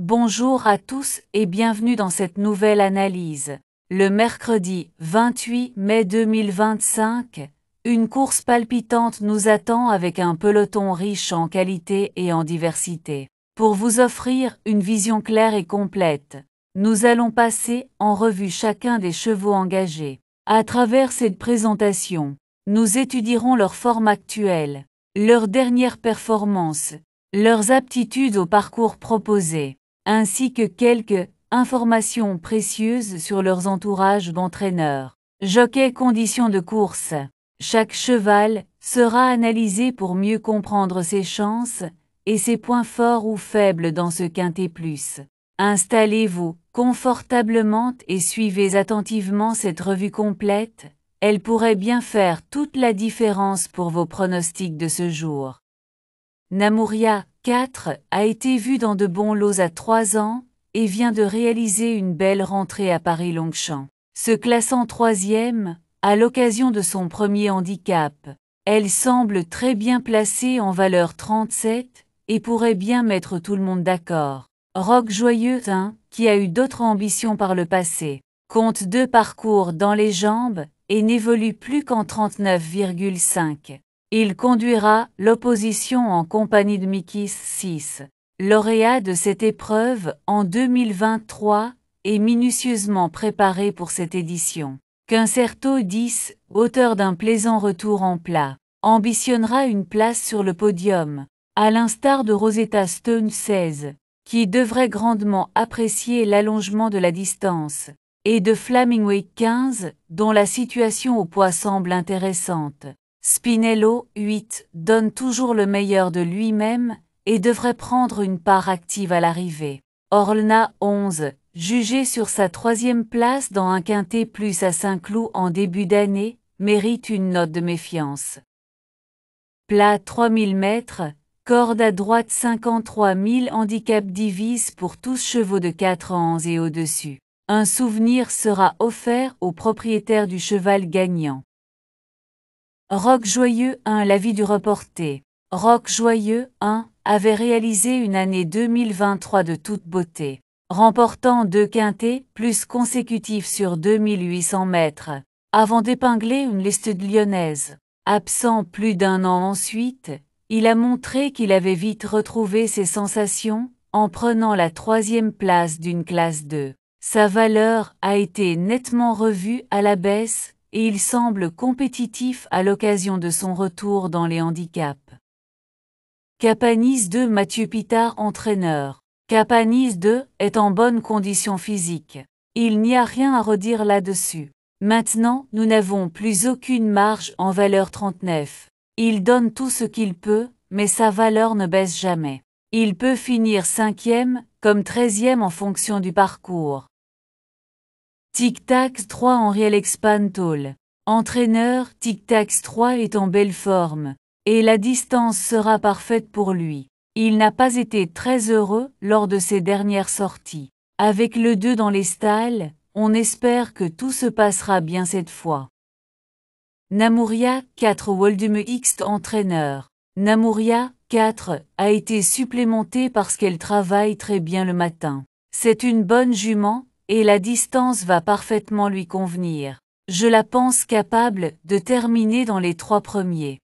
Bonjour à tous et bienvenue dans cette nouvelle analyse. Le mercredi 28 mai 2025, une course palpitante nous attend avec un peloton riche en qualité et en diversité. Pour vous offrir une vision claire et complète, nous allons passer en revue chacun des chevaux engagés. À travers cette présentation, nous étudierons leur forme actuelle, leurs dernières performances, leurs aptitudes au parcours proposé, ainsi que quelques informations précieuses sur leurs entourages d'entraîneurs. Jockey conditions de course. Chaque cheval sera analysé pour mieux comprendre ses chances et ses points forts ou faibles dans ce quintet plus. Installez-vous confortablement et suivez attentivement cette revue complète. Elle pourrait bien faire toute la différence pour vos pronostics de ce jour. Namuria 4 a été vu dans de bons lots à 3 ans et vient de réaliser une belle rentrée à Paris-Longchamp. Se classant 3e, à l'occasion de son premier handicap, elle semble très bien placée en valeur 37 et pourrait bien mettre tout le monde d'accord. Rock Joyeux 1, qui a eu d'autres ambitions par le passé, compte 2 parcours dans les jambes et n'évolue plus qu'en 39,5. Il conduira l'opposition en compagnie de Mickey 6, lauréat de cette épreuve en 2023 et minutieusement préparé pour cette édition. Quincerto 10, auteur d'un plaisant retour en plat, ambitionnera une place sur le podium, à l'instar de Rosetta Stone 16, qui devrait grandement apprécier l'allongement de la distance, et de Flamingway 15, dont la situation au poids semble intéressante. Spinello 8 donne toujours le meilleur de lui-même et devrait prendre une part active à l'arrivée. Orlna 11, jugé sur sa 3e place dans un quintet plus à Saint-Cloud en début d'année, mérite une note de méfiance. Plat 3000 mètres, corde à droite 53 000 handicap divise pour tous chevaux de 4 ans et au-dessus. Un souvenir sera offert au propriétaire du cheval gagnant. Rock Joyeux 1, l'avis du reporter. Rock Joyeux 1 avait réalisé une année 2023 de toute beauté, remportant 2 quintets plus consécutifs sur 2800 mètres, avant d'épingler une liste lyonnaise. Absent plus d'1 an ensuite, il a montré qu'il avait vite retrouvé ses sensations en prenant la 3e place d'une classe 2. Sa valeur a été nettement revue à la baisse et il semble compétitif à l'occasion de son retour dans les handicaps. Capanis 2, Mathieu Pitard entraîneur. Capanis 2 est en bonne condition physique. Il n'y a rien à redire là-dessus. Maintenant, nous n'avons plus aucune marge en valeur 39. Il donne tout ce qu'il peut, mais sa valeur ne baisse jamais. Il peut finir 5e, comme 13e en fonction du parcours. Tic Tac 3 Henriel Expantol. Entraîneur, Tic Tac 3 est en belle forme, et la distance sera parfaite pour lui. Il n'a pas été très heureux lors de ses dernières sorties. Avec le 2 dans les stalles, on espère que tout se passera bien cette fois. Namuria 4 Woldum X entraîneur. Namuria 4 a été supplémentée parce qu'elle travaille très bien le matin. C'est une bonne jument, et la distance va parfaitement lui convenir. Je la pense capable de terminer dans les 3 premiers.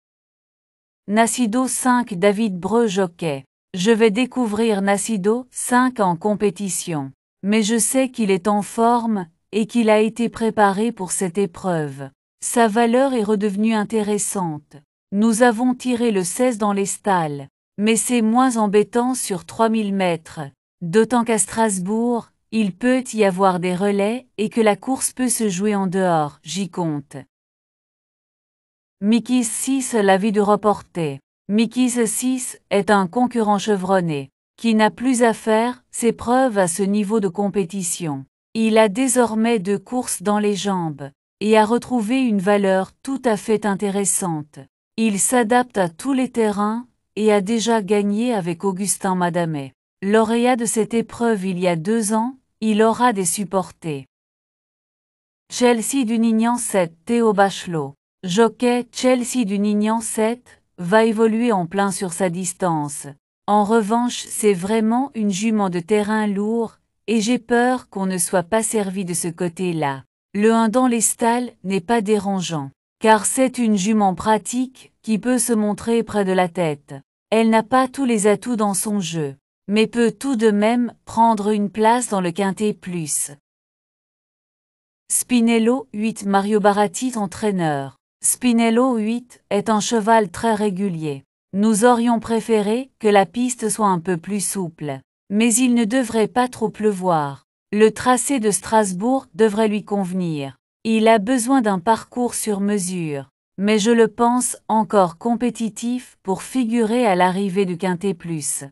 Nacido 5 David Breu jockey. Je vais découvrir Nacido 5 en compétition. Mais je sais qu'il est en forme et qu'il a été préparé pour cette épreuve. Sa valeur est redevenue intéressante. Nous avons tiré le 16 dans les stalles, mais c'est moins embêtant sur 3000 mètres. D'autant qu'à Strasbourg, il peut y avoir des relais et que la course peut se jouer en dehors, j'y compte. Mickey 6 l'avis du reporter. Mickey 6 est un concurrent chevronné, qui n'a plus à faire ses preuves à ce niveau de compétition. Il a désormais 2 courses dans les jambes, et a retrouvé une valeur tout à fait intéressante. Il s'adapte à tous les terrains, et a déjà gagné avec Augustin Madamet. Lauréat de cette épreuve il y a 2 ans, il aura des supporters. Chelsea Dunignan 7 Théo Bachelot. Jockey Chelsea Dunignan 7 va évoluer en plein sur sa distance. En revanche, c'est vraiment une jument de terrain lourd, et j'ai peur qu'on ne soit pas servi de ce côté-là. Le 1 dans les stalles n'est pas dérangeant, car c'est une jument pratique qui peut se montrer près de la tête. Elle n'a pas tous les atouts dans son jeu, mais peut tout de même prendre une place dans le quintet plus. Spinello 8 Mario Baratti entraîneur. Spinello 8 est un cheval très régulier. Nous aurions préféré que la piste soit un peu plus souple. Mais il ne devrait pas trop pleuvoir. Le tracé de Strasbourg devrait lui convenir. Il a besoin d'un parcours sur mesure. Mais je le pense encore compétitif pour figurer à l'arrivée du quintet plus.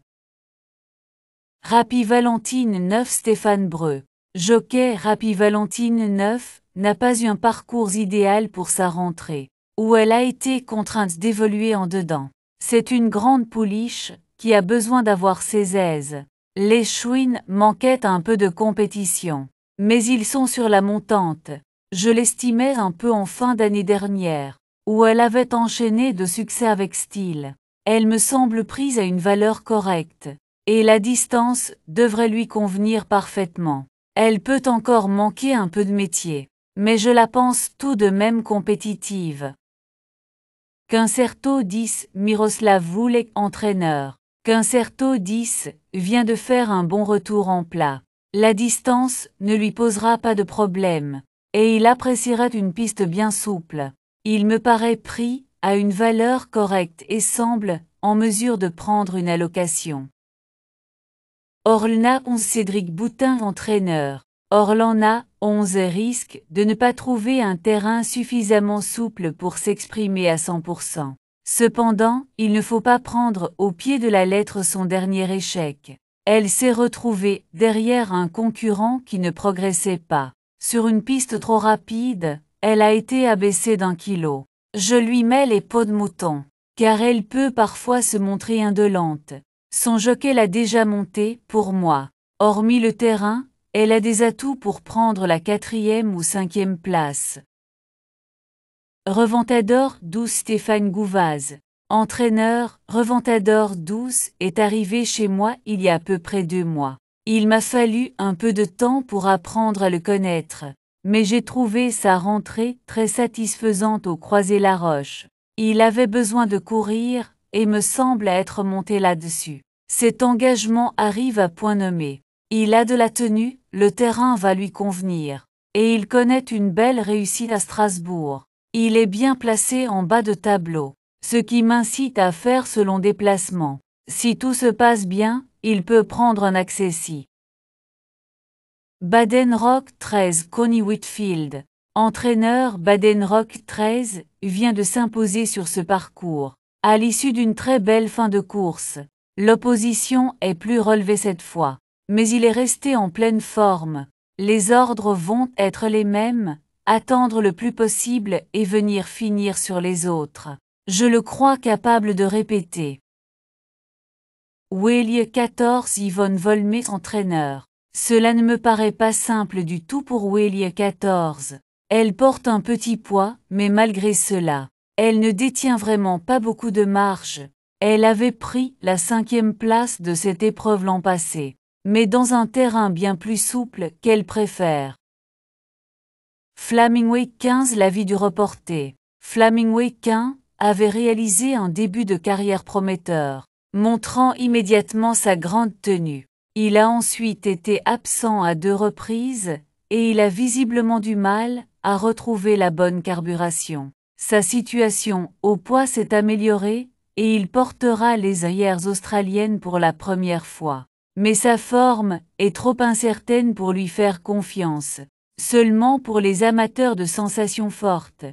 Rapi Valentine 9 Stéphane Breu. Jockey Rapi Valentine 9 n'a pas eu un parcours idéal pour sa rentrée, où elle a été contrainte d'évoluer en dedans. C'est une grande pouliche qui a besoin d'avoir ses aises. Les chouines manquaient un peu de compétition, mais ils sont sur la montante. Je l'estimais un peu en fin d'année dernière, où elle avait enchaîné de succès avec style. Elle me semble prise à une valeur correcte, et la distance devrait lui convenir parfaitement. Elle peut encore manquer un peu de métier, mais je la pense tout de même compétitive. Quincerto 10 Miroslav Vulek entraîneur. Quincerto 10 vient de faire un bon retour en plat. La distance ne lui posera pas de problème, et il apprécierait une piste bien souple. Il me paraît pris à une valeur correcte et semble en mesure de prendre une allocation. Orlana 11 Cédric Boutin entraîneur. Orlana 11 risque de ne pas trouver un terrain suffisamment souple pour s'exprimer à 100%. Cependant, il ne faut pas prendre au pied de la lettre son dernier échec. Elle s'est retrouvée derrière un concurrent qui ne progressait pas. Sur une piste trop rapide, elle a été abaissée d'1 kilo. Je lui mets les peaux de mouton, car elle peut parfois se montrer indolente. Son jockey l'a déjà montée, pour moi. Hormis le terrain, elle a des atouts pour prendre la 4e ou 5e place. Reventador 12 Stéphane Gouvaz. Entraîneur, Reventador 12 est arrivé chez moi il y a à peu près 2 mois. Il m'a fallu un peu de temps pour apprendre à le connaître, mais j'ai trouvé sa rentrée très satisfaisante au Croisé-la-Roche. Il avait besoin de courir, et me semble être monté là-dessus. Cet engagement arrive à point nommé. Il a de la tenue, le terrain va lui convenir. Et il connaît une belle réussite à Strasbourg. Il est bien placé en bas de tableau, ce qui m'incite à faire ce long déplacement. Si tout se passe bien, il peut prendre un accessi. Baden-Rock 13 Connie Whitfield. Entraîneur Baden-Rock 13 vient de s'imposer sur ce parcours. À l'issue d'une très belle fin de course, l'opposition est plus relevée cette fois, mais il est resté en pleine forme. Les ordres vont être les mêmes, attendre le plus possible et venir finir sur les autres. Je le crois capable de répéter. Wélier 14 Yvonne Volmé entraîneur. Cela ne me paraît pas simple du tout pour Wélier 14. Elle porte un petit poids, mais malgré cela, elle ne détient vraiment pas beaucoup de marge. Elle avait pris la 5e place de cette épreuve l'an passé, mais dans un terrain bien plus souple qu'elle préfère. Flamingway 15 L'avis du reporter. Flamingway 15 avait réalisé un début de carrière prometteur, montrant immédiatement sa grande tenue. Il a ensuite été absent à 2 reprises, et il a visiblement du mal à retrouver la bonne carburation. Sa situation au poids s'est améliorée, et il portera les œillères australiennes pour la première fois. Mais sa forme est trop incertaine pour lui faire confiance. Seulement pour les amateurs de sensations fortes.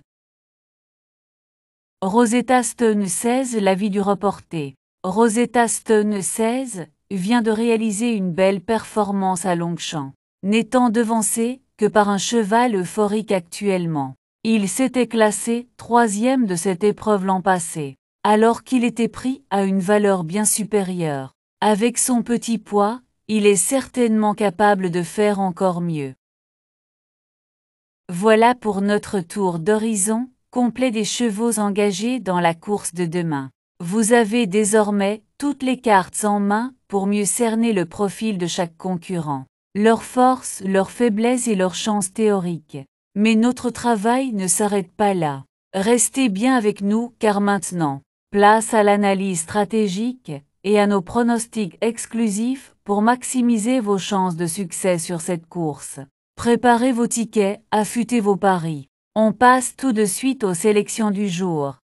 Rosetta Stone 16 L'avis du reporter. Rosetta Stone 16 vient de réaliser une belle performance à Longchamp, n'étant devancé que par un cheval euphorique actuellement. Il s'était classé 3e de cette épreuve l'an passé, alors qu'il était pris à une valeur bien supérieure. Avec son petit poids, il est certainement capable de faire encore mieux. Voilà pour notre tour d'horizon, complet des chevaux engagés dans la course de demain. Vous avez désormais toutes les cartes en main pour mieux cerner le profil de chaque concurrent, leurs forces, leurs faiblesses et leurs chances théoriques. Mais notre travail ne s'arrête pas là. Restez bien avec nous car maintenant, place à l'analyse stratégique et à nos pronostics exclusifs pour maximiser vos chances de succès sur cette course. Préparez vos tickets, affûtez vos paris. On passe tout de suite aux sélections du jour.